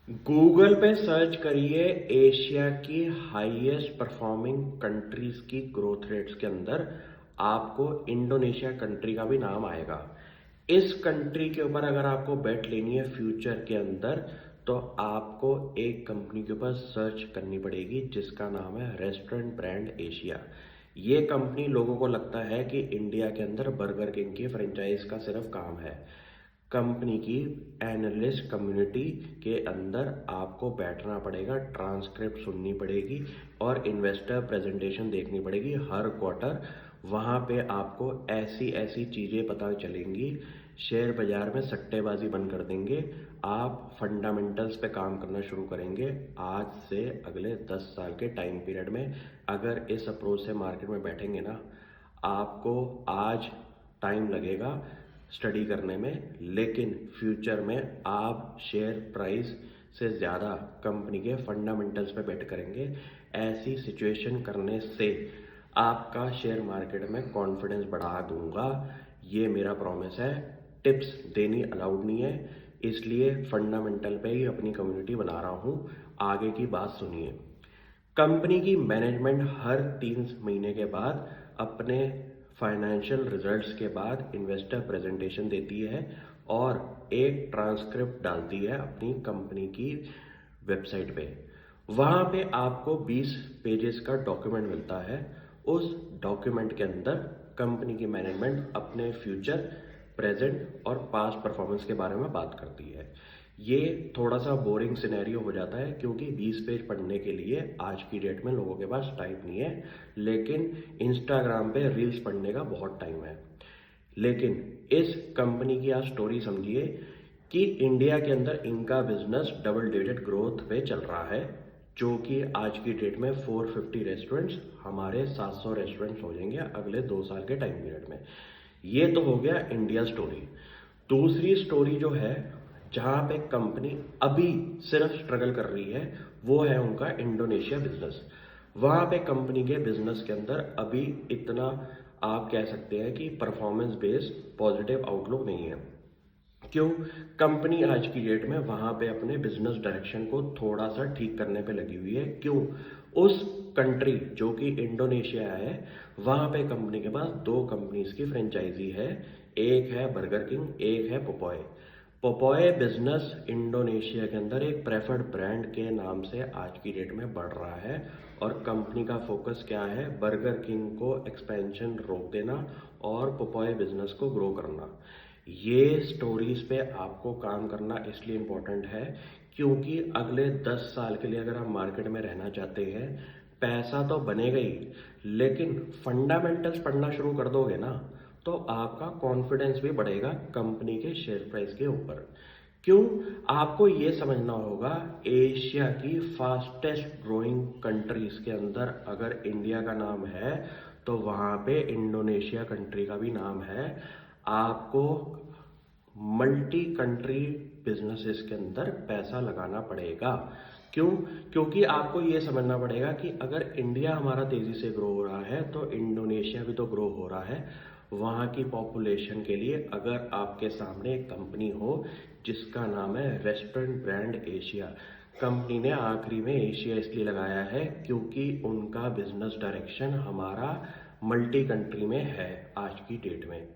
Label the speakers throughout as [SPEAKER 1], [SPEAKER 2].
[SPEAKER 1] Google पे search करिए Asia की हाईएस्ट परफॉर्मिंग कंट्रीज की ग्रोथ रेट्स के अंदर आपको इंडोनेशिया कंट्री का भी नाम आएगा। इस कंट्री के ऊपर अगर आपको बेट लेनी है फ्यूचर के अंदर तो आपको एक कंपनी के ऊपर सर्च करनी पड़ेगी जिसका नाम है रेस्टोरेंट ब्रांड एशिया। ये कंपनी लोगों को लगता है कि इंडिया के अंदर बर्गर किंग की फ्रेंचाइज का सिर्फ काम है। कंपनी की एनालिस्ट कम्युनिटी के अंदर आपको बैठना पड़ेगा, ट्रांसक्रिप्ट सुननी पड़ेगी और इन्वेस्टर प्रेजेंटेशन देखनी पड़ेगी हर क्वार्टर। वहाँ पे आपको ऐसी ऐसी चीज़ें पता चलेंगी, शेयर बाजार में सट्टेबाजी बंद कर देंगे, आप फंडामेंटल्स पे काम करना शुरू करेंगे। आज से अगले 10 साल के टाइम पीरियड में अगर इस अप्रोच से मार्केट में बैठेंगे ना, आपको आज टाइम लगेगा स्टडी करने में, लेकिन फ्यूचर में आप शेयर प्राइस से ज़्यादा कंपनी के फंडामेंटल्स पे बेट करेंगे। ऐसी सिचुएशन करने से आपका शेयर मार्केट में कॉन्फिडेंस बढ़ा दूंगा, ये मेरा प्रॉमिस है। टिप्स देनी अलाउड नहीं है, इसलिए फंडामेंटल पे ही अपनी कम्युनिटी बना रहा हूँ। आगे की बात सुनिए। कंपनी की मैनेजमेंट हर 3 महीने के बाद अपने फाइनेंशियल रिजल्ट्स के बाद इन्वेस्टर प्रेजेंटेशन देती है और एक ट्रांसक्रिप्ट डालती है अपनी कंपनी की वेबसाइट पे। वहाँ पे आपको 20 पेजेस का डॉक्यूमेंट मिलता है। उस डॉक्यूमेंट के अंदर कंपनी की मैनेजमेंट अपने फ्यूचर, प्रेजेंट और पास्ट परफॉर्मेंस के बारे में बात करती है। ये थोड़ा सा बोरिंग सिनेरियो हो जाता है क्योंकि 20 पेज पढ़ने के लिए आज की डेट में लोगों के पास टाइम नहीं है, लेकिन इंस्टाग्राम पे रील्स पढ़ने का बहुत टाइम है। लेकिन इस कंपनी की आप स्टोरी समझिए कि इंडिया के अंदर इनका बिजनेस डबल डिजिट ग्रोथ पे चल रहा है, जो कि आज की डेट में 450 रेस्टोरेंट्स हमारे 700 रेस्टोरेंट्स हो जाएंगे अगले 2 साल के टाइम पीरियड में। ये तो हो गया इंडिया स्टोरी। दूसरी स्टोरी जो है, जहाँ पे कंपनी अभी सिर्फ स्ट्रगल कर रही है, वो है उनका इंडोनेशिया बिजनेस। वहाँ पे कंपनी के बिजनेस के अंदर अभी इतना आप कह सकते हैं कि परफॉर्मेंस बेस्ड पॉजिटिव आउटलुक नहीं है। क्यों? कंपनी आज की डेट में वहां पे अपने बिजनेस डायरेक्शन को थोड़ा सा ठीक करने पे लगी हुई है। क्यों? उस कंट्री जो कि इंडोनेशिया है, वहां पे कंपनी के पास 2 कंपनीज की फ्रेंचाइजी है। एक है बर्गर किंग, एक है पोपॉय। पोपॉय बिजनेस इंडोनेशिया के अंदर एक प्रेफर्ड ब्रांड के नाम से आज की डेट में बढ़ रहा है और कंपनी का फोकस क्या है? बर्गर किंग को एक्सपेंशन रोक देना और पोपॉय बिजनेस को ग्रो करना। ये स्टोरीज पे आपको काम करना इसलिए इम्पोर्टेंट है क्योंकि अगले 10 साल के लिए अगर आप मार्केट में रहना चाहते हैं, पैसा तो बनेगा ही, लेकिन फंडामेंटल्स पढ़ना शुरू कर दोगे ना तो आपका कॉन्फिडेंस भी बढ़ेगा कंपनी के शेयर प्राइस के ऊपर। क्यों? आपको ये समझना होगा, एशिया की फास्टेस्ट ग्रोइंग कंट्रीज के अंदर अगर इंडिया का नाम है तो वहाँ पे इंडोनेशिया कंट्री का भी नाम है। आपको मल्टी कंट्री बिजनेसेस के अंदर पैसा लगाना पड़ेगा। क्यों? क्योंकि आपको ये समझना पड़ेगा कि अगर इंडिया हमारा तेजी से ग्रो हो रहा है तो इंडोनेशिया भी तो ग्रो हो रहा है। वहाँ की पॉपुलेशन के लिए अगर आपके सामने एक कंपनी हो जिसका नाम है रेस्टोरेंट ब्रांड एशिया, कंपनी ने आखिरी में एशिया इसलिए लगाया है क्योंकि उनका बिजनेस डायरेक्शन हमारा मल्टी कंट्री में है आज की डेट में।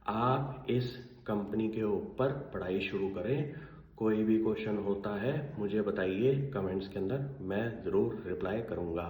[SPEAKER 1] आप इस कंपनी के ऊपर पढ़ाई शुरू करें। कोई भी क्वेश्चन होता है मुझे बताइए कमेंट्स के अंदर, मैं ज़रूर रिप्लाई करूँगा।